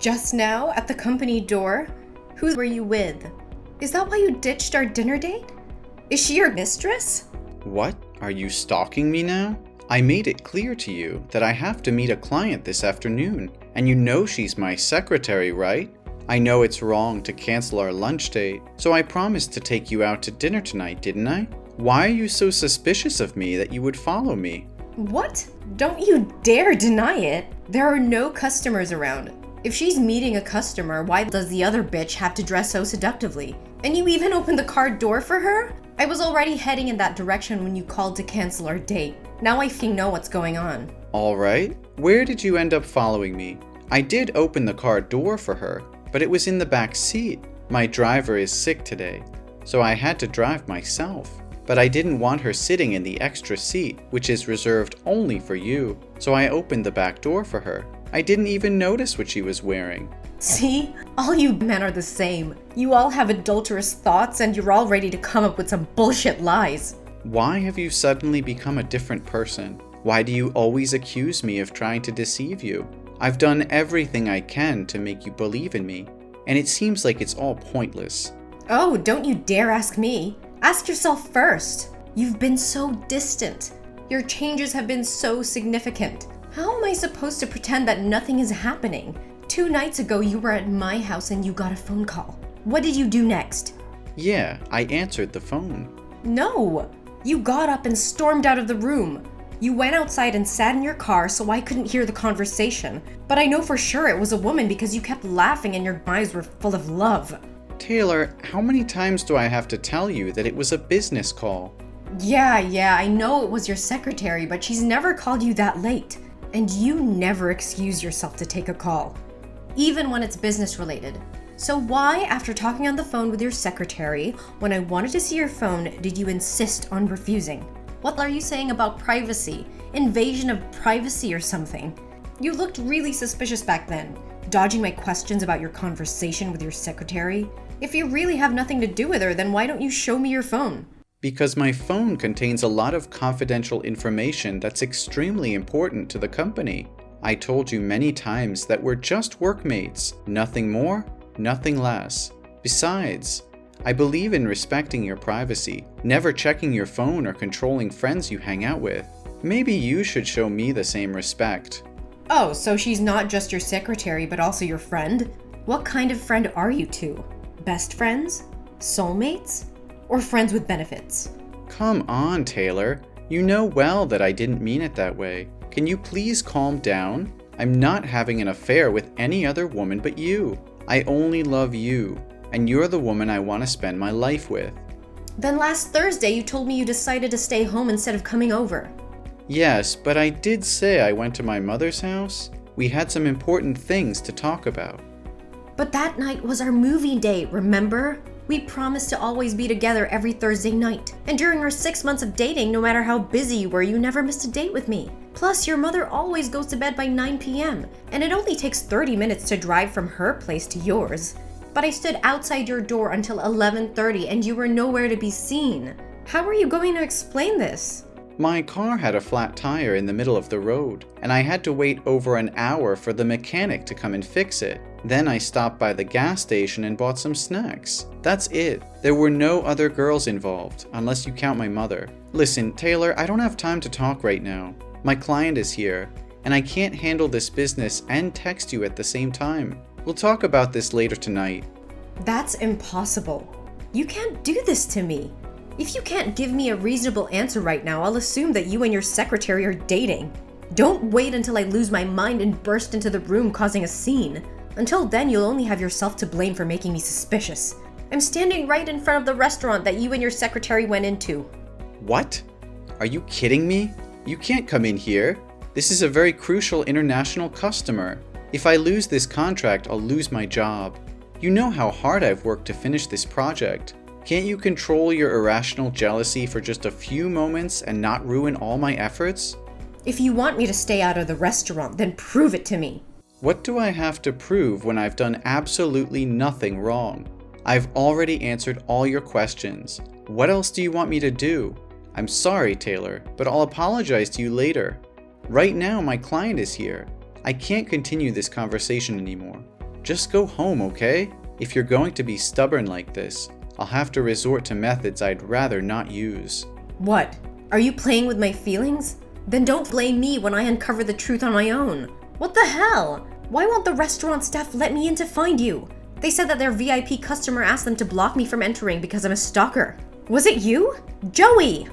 Just now at the company door? Who were you with? Is that why you ditched our dinner date? Is she your mistress? What? Are you stalking me now? I made it clear to you that I have to meet a client this afternoon, and you know she's my secretary, right? I know it's wrong to cancel our lunch date, so I promised to take you out to dinner tonight, didn't I? Why are you so suspicious of me that you would follow me? What? Don't you dare deny it! There are no customers around. If she's meeting a customer, why does the other bitch have to dress so seductively? And you even opened the car door for her? I was already heading in that direction when you called to cancel our date. Now I know what's going on. Alright, where did you end up following me? I did open the car door for her, but it was in the back seat. My driver is sick today, so I had to drive myself. But I didn't want her sitting in the extra seat, which is reserved only for you, so I opened the back door for her. I didn't even notice what she was wearing. See? All you men are the same. You all have adulterous thoughts and you're all ready to come up with some bullshit lies. Why have you suddenly become a different person? Why do you always accuse me of trying to deceive you? I've done everything I can to make you believe in me, and it seems like it's all pointless. Oh, don't you dare ask me. Ask yourself first. You've been so distant. Your changes have been so significant. How am I supposed to pretend that nothing is happening? 2 nights ago, you were at my house and you got a phone call. What did you do next? Yeah, I answered the phone. No! You got up and stormed out of the room. You went outside and sat in your car so I couldn't hear the conversation. But I know for sure it was a woman because you kept laughing and your eyes were full of love. Taylor, how many times do I have to tell you that it was a business call? Yeah, I know it was your secretary, but she's never called you that late. And you never excuse yourself to take a call, even when it's business related. So why, after talking on the phone with your secretary, when I wanted to see your phone, did you insist on refusing? What are you saying about privacy? Invasion of privacy or something? You looked really suspicious back then, dodging my questions about your conversation with your secretary. If you really have nothing to do with her, then why don't you show me your phone? Because my phone contains a lot of confidential information that's extremely important to the company. I told you many times that we're just workmates, nothing more, nothing less. Besides, I believe in respecting your privacy, never checking your phone or controlling friends you hang out with. Maybe you should show me the same respect. Oh, so she's not just your secretary, but also your friend? What kind of friend are you two? Best friends? Soulmates? Or friends with benefits? Come on, Taylor. You know well that I didn't mean it that way. Can you please calm down? I'm not having an affair with any other woman but you. I only love you, and you're the woman I want to spend my life with. Then last Thursday you told me you decided to stay home instead of coming over. Yes, but I did say I went to my mother's house. We had some important things to talk about. But that night was our movie date, remember? We promised to always be together every Thursday night. And during our 6 months of dating, no matter how busy you were, you never missed a date with me. Plus, your mother always goes to bed by 9 p.m. And it only takes 30 minutes to drive from her place to yours. But I stood outside your door until 11:30 and you were nowhere to be seen. How are you going to explain this? My car had a flat tire in the middle of the road, and I had to wait over an hour for the mechanic to come and fix it. Then I stopped by the gas station and bought some snacks. That's it. There were no other girls involved, unless you count my mother. Listen, Taylor, I don't have time to talk right now. My client is here, and I can't handle this business and text you at the same time. We'll talk about this later tonight. That's impossible. You can't do this to me. If you can't give me a reasonable answer right now, I'll assume that you and your secretary are dating. Don't wait until I lose my mind and burst into the room causing a scene. Until then, you'll only have yourself to blame for making me suspicious. I'm standing right in front of the restaurant that you and your secretary went into. What? Are you kidding me? You can't come in here. This is a very crucial international customer. If I lose this contract, I'll lose my job. You know how hard I've worked to finish this project. Can't you control your irrational jealousy for just a few moments and not ruin all my efforts? If you want me to stay out of the restaurant, then prove it to me. What do I have to prove when I've done absolutely nothing wrong? I've already answered all your questions. What else do you want me to do? I'm sorry, Taylor, but I'll apologize to you later. Right now, my client is here. I can't continue this conversation anymore. Just go home, okay? If you're going to be stubborn like this, I'll have to resort to methods I'd rather not use. What? Are you playing with my feelings? Then don't blame me when I uncover the truth on my own. What the hell? Why won't the restaurant staff let me in to find you? They said that their VIP customer asked them to block me from entering because I'm a stalker. Was it you? Joey!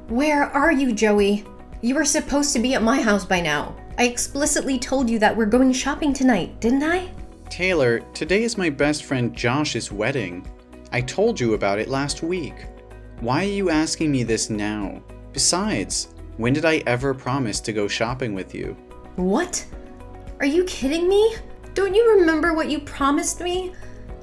Where are you, Joey? You were supposed to be at my house by now. I explicitly told you that we're going shopping tonight, didn't I? Taylor, today is my best friend Josh's wedding. I told you about it last week. Why are you asking me this now? Besides, when did I ever promise to go shopping with you? What? Are you kidding me? Don't you remember what you promised me?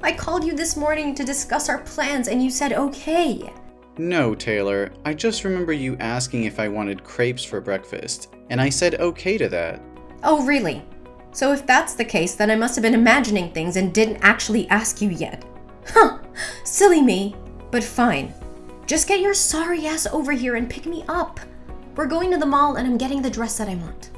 I called you this morning to discuss our plans and you said okay. No, Taylor, I just remember you asking if I wanted crepes for breakfast, and I said okay to that. Oh, really? So if that's the case, then I must have been imagining things and didn't actually ask you yet. Huh, silly me. But fine. Just get your sorry ass over here and pick me up. We're going to the mall and I'm getting the dress that I want.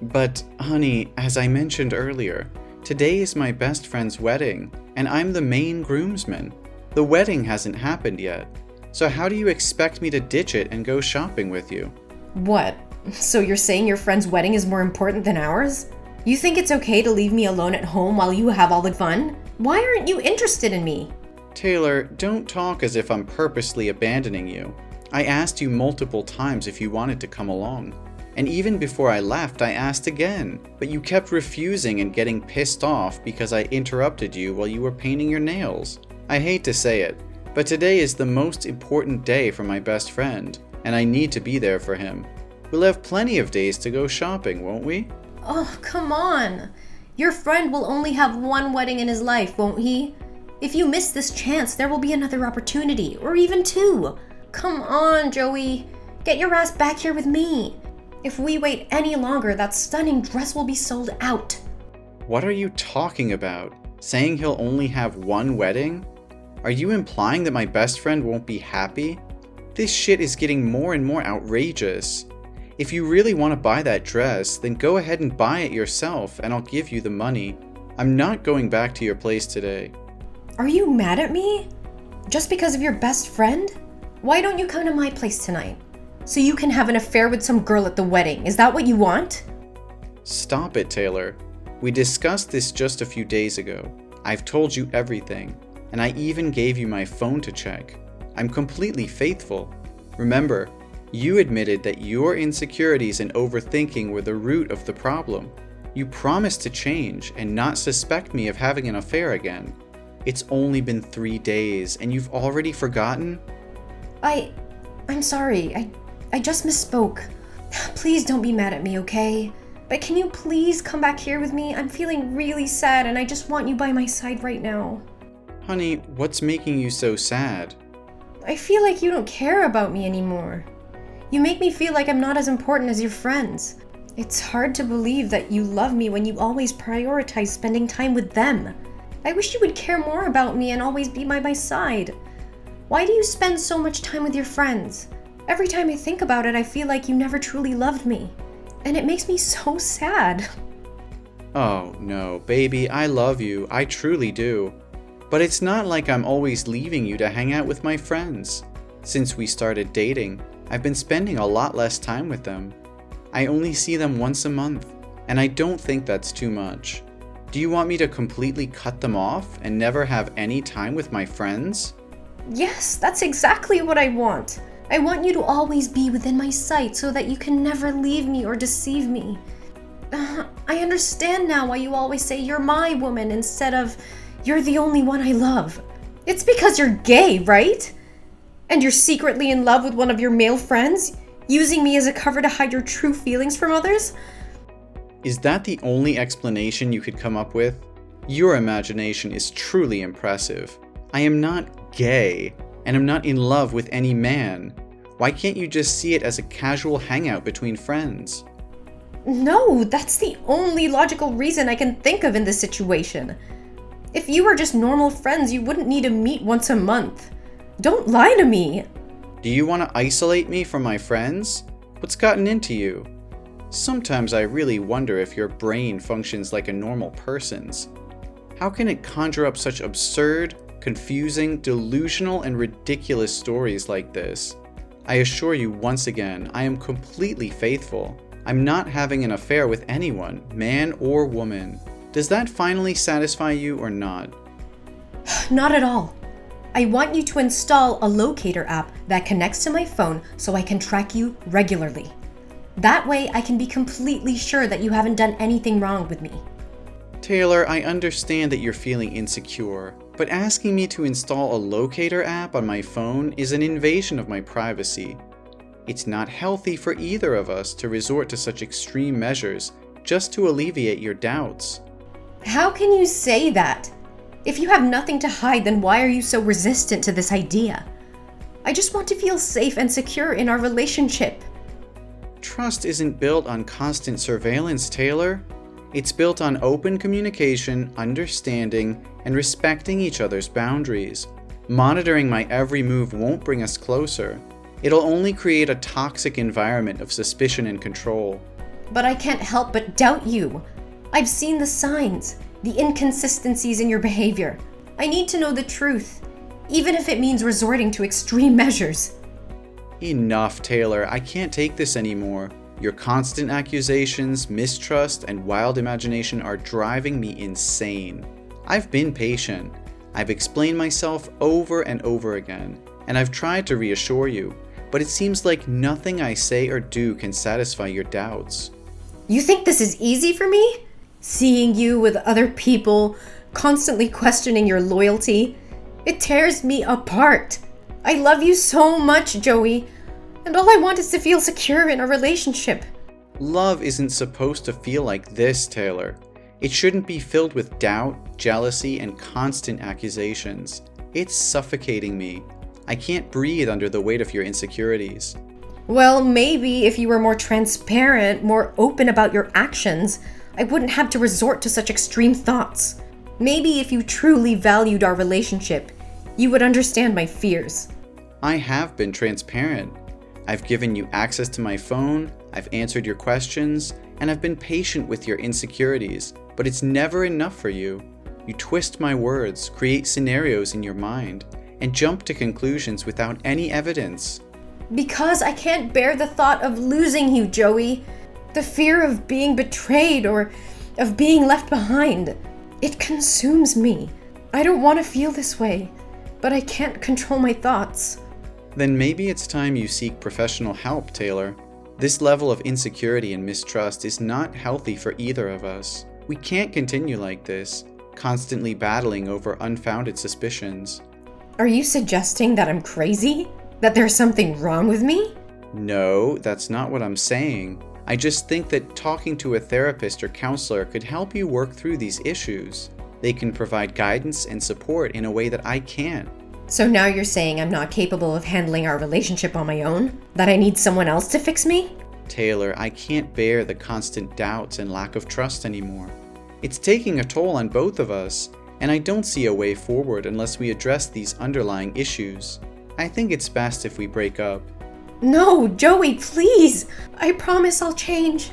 But, honey, as I mentioned earlier, today is my best friend's wedding, and I'm the main groomsman. The wedding hasn't happened yet. So how do you expect me to ditch it and go shopping with you? What? So you're saying your friend's wedding is more important than ours? You think it's okay to leave me alone at home while you have all the fun? Why aren't you interested in me? Taylor, don't talk as if I'm purposely abandoning you. I asked you multiple times if you wanted to come along. And even before I left, I asked again, but you kept refusing and getting pissed off because I interrupted you while you were painting your nails. I hate to say it, but today is the most important day for my best friend, and I need to be there for him. We'll have plenty of days to go shopping, won't we? Oh, come on. Your friend will only have one wedding in his life, won't he? If you miss this chance, there will be another opportunity, or even two. Come on, Joey. Get your ass back here with me. If we wait any longer, that stunning dress will be sold out. What are you talking about? Saying he'll only have one wedding? Are you implying that my best friend won't be happy? This shit is getting more and more outrageous. If you really want to buy that dress, then go ahead and buy it yourself and I'll give you the money. I'm not going back to your place today. Are you mad at me? Just because of your best friend? Why don't you come to my place tonight? So you can have an affair with some girl at the wedding. Is that what you want? Stop it, Taylor. We discussed this just a few days ago. I've told you everything, and I even gave you my phone to check. I'm completely faithful. Remember, you admitted that your insecurities and overthinking were the root of the problem. You promised to change and not suspect me of having an affair again. It's only been 3 days, and you've already forgotten? I'm sorry. I just misspoke. Please don't be mad at me, okay? But can you please come back here with me? I'm feeling really sad and I just want you by my side right now. Honey, what's making you so sad? I feel like you don't care about me anymore. You make me feel like I'm not as important as your friends. It's hard to believe that you love me when you always prioritize spending time with them. I wish you would care more about me and always be by my side. Why do you spend so much time with your friends? Every time I think about it, I feel like you never truly loved me. And it makes me so sad. Oh no, baby, I love you. I truly do. But it's not like I'm always leaving you to hang out with my friends. Since we started dating, I've been spending a lot less time with them. I only see them once a month, and I don't think that's too much. Do you want me to completely cut them off and never have any time with my friends? Yes, that's exactly what I want. I want you to always be within my sight so that you can never leave me or deceive me. I understand now why you always say you're my woman instead of you're the only one I love. It's because you're gay, right? And you're secretly in love with one of your male friends, using me as a cover to hide your true feelings from others? Is that the only explanation you could come up with? Your imagination is truly impressive. I am not gay, and I'm not in love with any man. Why can't you just see it as a casual hangout between friends? No, that's the only logical reason I can think of in this situation. If you were just normal friends, you wouldn't need to meet once a month. Don't lie to me. Do you want to isolate me from my friends? What's gotten into you? Sometimes I really wonder if your brain functions like a normal person's. How can it conjure up such absurd, confusing, delusional, and ridiculous stories like this? I assure you once again, I am completely faithful. I'm not having an affair with anyone, man or woman. Does that finally satisfy you or not? Not at all. I want you to install a locator app that connects to my phone so I can track you regularly. That way I can be completely sure that you haven't done anything wrong with me. Taylor, I understand that you're feeling insecure, but asking me to install a locator app on my phone is an invasion of my privacy. It's not healthy for either of us to resort to such extreme measures just to alleviate your doubts. How can you say that? If you have nothing to hide, then why are you so resistant to this idea? I just want to feel safe and secure in our relationship. Trust isn't built on constant surveillance, Taylor. It's built on open communication, understanding, and respecting each other's boundaries. Monitoring my every move won't bring us closer. It'll only create a toxic environment of suspicion and control. But I can't help but doubt you. I've seen the signs, the inconsistencies in your behavior. I need to know the truth, even if it means resorting to extreme measures. Enough, Taylor. I can't take this anymore. Your constant accusations, mistrust, and wild imagination are driving me insane. I've been patient. I've explained myself over and over again, and I've tried to reassure you, but it seems like nothing I say or do can satisfy your doubts. You think this is easy for me? Seeing you with other people, constantly questioning your loyalty. It tears me apart. I love you so much, Joey, and all I want is to feel secure in a relationship. Love isn't supposed to feel like this, Taylor. It shouldn't be filled with doubt, jealousy, and constant accusations. It's suffocating me. I can't breathe under the weight of your insecurities. Well, maybe if you were more transparent, more open about your actions, I wouldn't have to resort to such extreme thoughts. Maybe if you truly valued our relationship, you would understand my fears. I have been transparent. I've given you access to my phone, I've answered your questions, and I've been patient with your insecurities, but it's never enough for you. You twist my words, create scenarios in your mind, and jump to conclusions without any evidence. Because I can't bear the thought of losing you, Joey. The fear of being betrayed or of being left behind. It consumes me. I don't want to feel this way, but I can't control my thoughts. Then maybe it's time you seek professional help, Taylor. This level of insecurity and mistrust is not healthy for either of us. We can't continue like this, constantly battling over unfounded suspicions. Are you suggesting that I'm crazy? That there's something wrong with me? No, that's not what I'm saying. I just think that talking to a therapist or counselor could help you work through these issues. They can provide guidance and support in a way that I can't. So now you're saying I'm not capable of handling our relationship on my own? That I need someone else to fix me? Taylor, I can't bear the constant doubts and lack of trust anymore. It's taking a toll on both of us, and I don't see a way forward unless we address these underlying issues. I think it's best if we break up. No, Joey, please! I promise I'll change.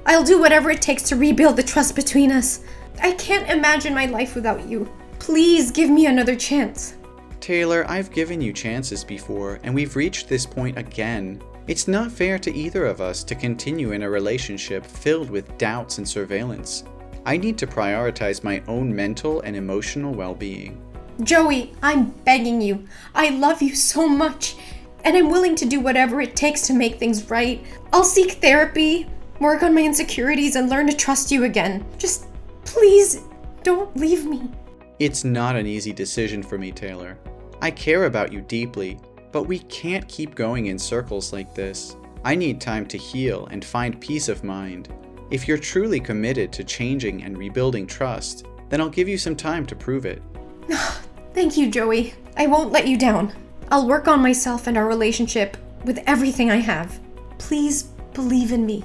I'll do whatever it takes to rebuild the trust between us. I can't imagine my life without you. Please give me another chance. Taylor, I've given you chances before, and we've reached this point again. It's not fair to either of us to continue in a relationship filled with doubts and surveillance. I need to prioritize my own mental and emotional well-being. Joey, I'm begging you. I love you so much, and I'm willing to do whatever it takes to make things right. I'll seek therapy, work on my insecurities, and learn to trust you again. Just please don't leave me. It's not an easy decision for me, Taylor. I care about you deeply, but we can't keep going in circles like this. I need time to heal and find peace of mind. If you're truly committed to changing and rebuilding trust, then I'll give you some time to prove it. Thank you, Joey. I won't let you down. I'll work on myself and our relationship with everything I have. Please believe in me.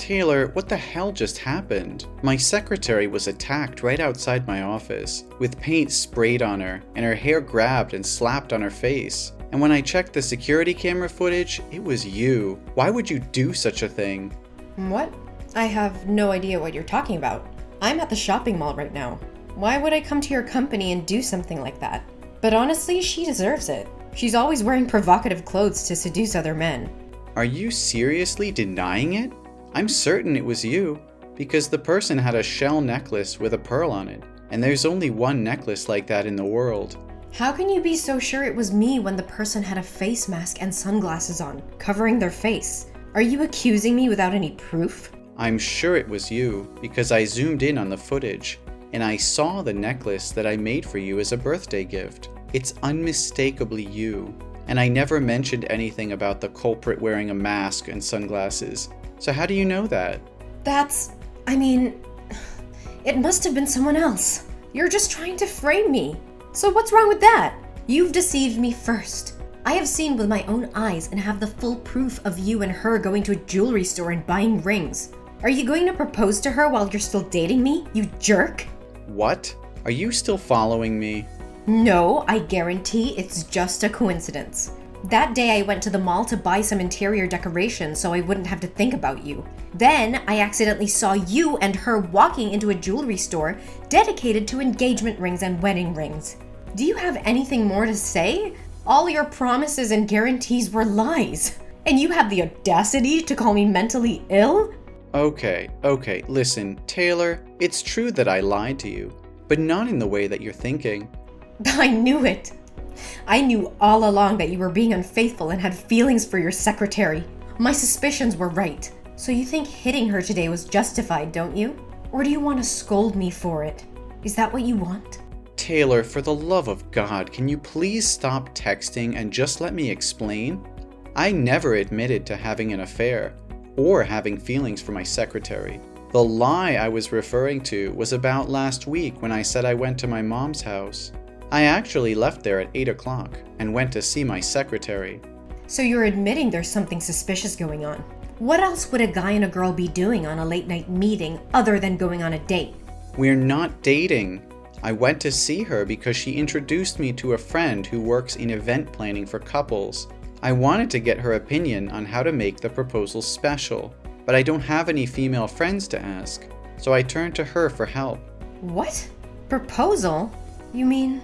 Taylor, what the hell just happened? My secretary was attacked right outside my office, with paint sprayed on her, and her hair grabbed and slapped on her face. And when I checked the security camera footage, it was you. Why would you do such a thing? What? I have no idea what you're talking about. I'm at the shopping mall right now. Why would I come to your company and do something like that? But honestly, she deserves it. She's always wearing provocative clothes to seduce other men. Are you seriously denying it? I'm certain it was you, because the person had a shell necklace with a pearl on it, and there's only one necklace like that in the world. How can you be so sure it was me when the person had a face mask and sunglasses on, covering their face? Are you accusing me without any proof? I'm sure it was you, because I zoomed in on the footage, and I saw the necklace that I made for you as a birthday gift. It's unmistakably you, and I never mentioned anything about the culprit wearing a mask and sunglasses. So how do you know that? It must have been someone else. You're just trying to frame me. So what's wrong with that? You've deceived me first. I have seen with my own eyes and have the full proof of you and her going to a jewelry store and buying rings. Are you going to propose to her while you're still dating me, you jerk? What? Are you still following me? No, I guarantee it's just a coincidence. That day I went to the mall to buy some interior decorations so I wouldn't have to think about you. Then I accidentally saw you and her walking into a jewelry store dedicated to engagement rings and wedding rings. Do you have anything more to say? All your promises and guarantees were lies. And you have the audacity to call me mentally ill? Okay, listen, Taylor, it's true that I lied to you, but not in the way that you're thinking. I knew it. I knew all along that you were being unfaithful and had feelings for your secretary. My suspicions were right. So you think hitting her today was justified, don't you? Or do you want to scold me for it? Is that what you want? Taylor, for the love of God, can you please stop texting and just let me explain? I never admitted to having an affair or having feelings for my secretary. The lie I was referring to was about last week when I said I went to my mom's house. I actually left there at 8 o'clock and went to see my secretary. So you're admitting there's something suspicious going on. What else would a guy and a girl be doing on a late night meeting other than going on a date? We're not dating. I went to see her because she introduced me to a friend who works in event planning for couples. I wanted to get her opinion on how to make the proposal special, but I don't have any female friends to ask, so I turned to her for help. What? Proposal? You mean?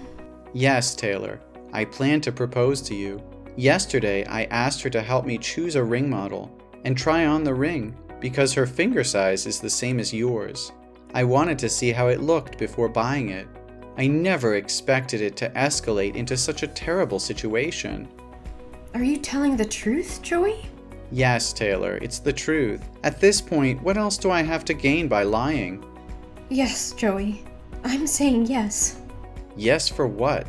Yes, Taylor. I plan to propose to you. Yesterday, I asked her to help me choose a ring model and try on the ring because her finger size is the same as yours. I wanted to see how it looked before buying it. I never expected it to escalate into such a terrible situation. Are you telling the truth, Joey? Yes, Taylor, it's the truth. At this point, what else do I have to gain by lying? Yes, Joey. I'm saying yes. Yes for what?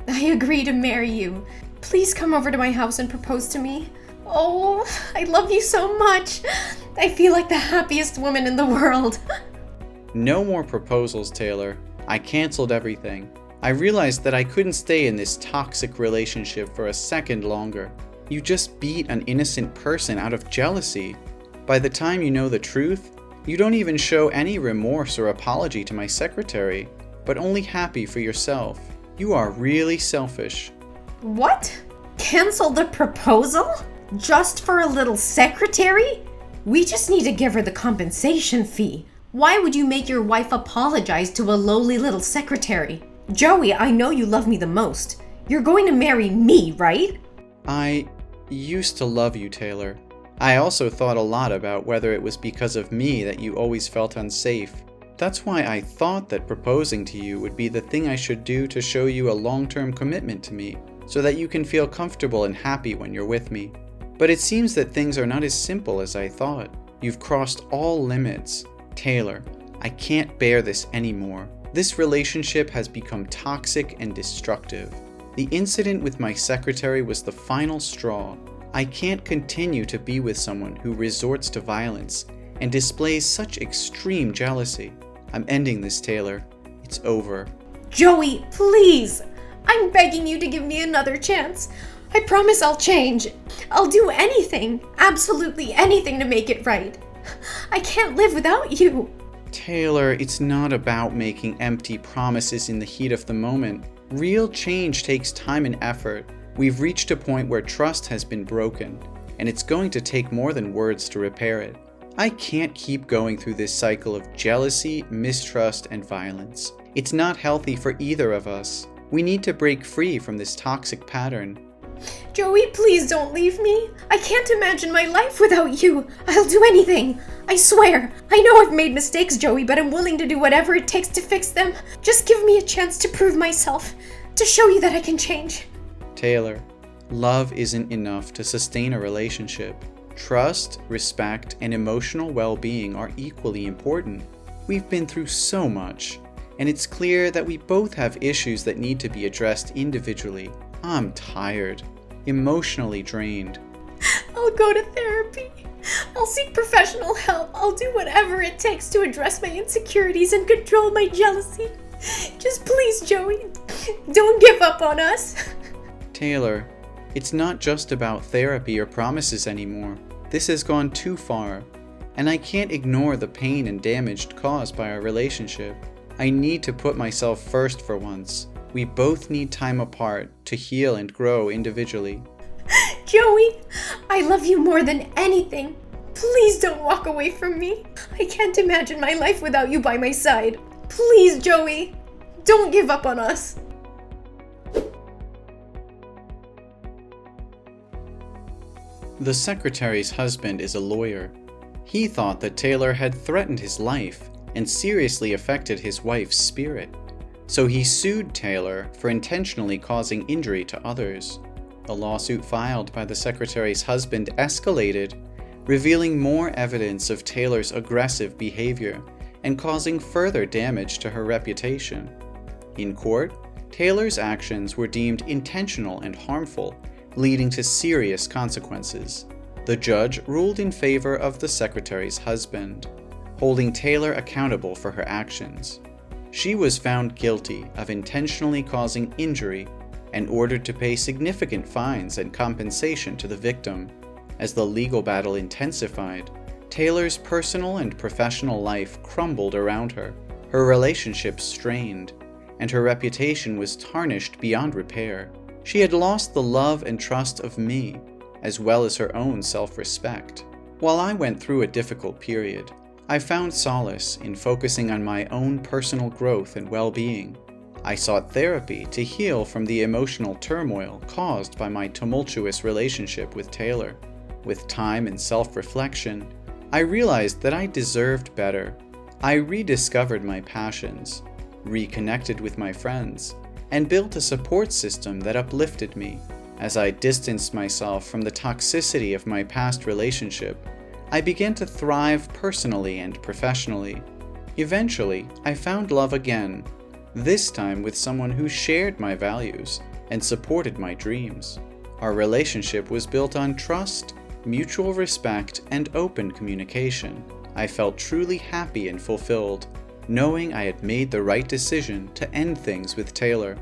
I agree to marry you. Please come over to my house and propose to me. Oh, I love you so much. I feel like the happiest woman in the world. No more proposals, Taylor. I canceled everything. I realized that I couldn't stay in this toxic relationship for a second longer. You just beat an innocent person out of jealousy. By the time you know the truth, you don't even show any remorse or apology to my secretary, but only happy for yourself. You are really selfish. What? Cancel the proposal? Just for a little secretary? We just need to give her the compensation fee. Why would you make your wife apologize to a lowly little secretary? Joey, I know you love me the most. You're going to marry me, right? I used to love you, Taylor. I also thought a lot about whether it was because of me that you always felt unsafe. That's why I thought that proposing to you would be the thing I should do to show you a long-term commitment to me, so that you can feel comfortable and happy when you're with me. But it seems that things are not as simple as I thought. You've crossed all limits. Taylor, I can't bear this anymore. This relationship has become toxic and destructive. The incident with my secretary was the final straw. I can't continue to be with someone who resorts to violence and displays such extreme jealousy. I'm ending this, Taylor. It's over. Joey, please! I'm begging you to give me another chance. I promise I'll change. I'll do anything, absolutely anything to make it right. I can't live without you. Taylor, it's not about making empty promises in the heat of the moment. Real change takes time and effort. We've reached a point where trust has been broken, and it's going to take more than words to repair it. I can't keep going through this cycle of jealousy, mistrust, and violence. It's not healthy for either of us. We need to break free from this toxic pattern. Joey, please don't leave me. I can't imagine my life without you. I'll do anything. I swear. I know I've made mistakes, Joey, but I'm willing to do whatever it takes to fix them. Just give me a chance to prove myself, to show you that I can change. Taylor, love isn't enough to sustain a relationship. Trust, respect, and emotional well-being are equally important. We've been through so much, and it's clear that we both have issues that need to be addressed individually. I'm tired, emotionally drained. I'll go to therapy. I'll seek professional help. I'll do whatever it takes to address my insecurities and control my jealousy. Just please, Joey, don't give up on us. Taylor, it's not just about therapy or promises anymore. This has gone too far, and I can't ignore the pain and damage caused by our relationship. I need to put myself first for once. We both need time apart to heal and grow individually. Joey, I love you more than anything. Please don't walk away from me. I can't imagine my life without you by my side. Please, Joey, don't give up on us. The secretary's husband is a lawyer. He thought that Taylor had threatened his life and seriously affected his wife's spirit. So he sued Taylor for intentionally causing injury to others. The lawsuit filed by the secretary's husband escalated, revealing more evidence of Taylor's aggressive behavior and causing further damage to her reputation. In court, Taylor's actions were deemed intentional and harmful, leading to serious consequences. The judge ruled in favor of the secretary's husband, holding Taylor accountable for her actions. She was found guilty of intentionally causing injury and ordered to pay significant fines and compensation to the victim. As the legal battle intensified, Taylor's personal and professional life crumbled around her. Her relationships strained, and her reputation was tarnished beyond repair. She had lost the love and trust of me, as well as her own self-respect. While I went through a difficult period, I found solace in focusing on my own personal growth and well-being. I sought therapy to heal from the emotional turmoil caused by my tumultuous relationship with Taylor. With time and self-reflection, I realized that I deserved better. I rediscovered my passions, reconnected with my friends, and built a support system that uplifted me. As I distanced myself from the toxicity of my past relationship, I began to thrive personally and professionally. Eventually, I found love again, this time with someone who shared my values and supported my dreams. Our relationship was built on trust, mutual respect, and open communication. I felt truly happy and fulfilled, knowing I had made the right decision to end things with Taylor.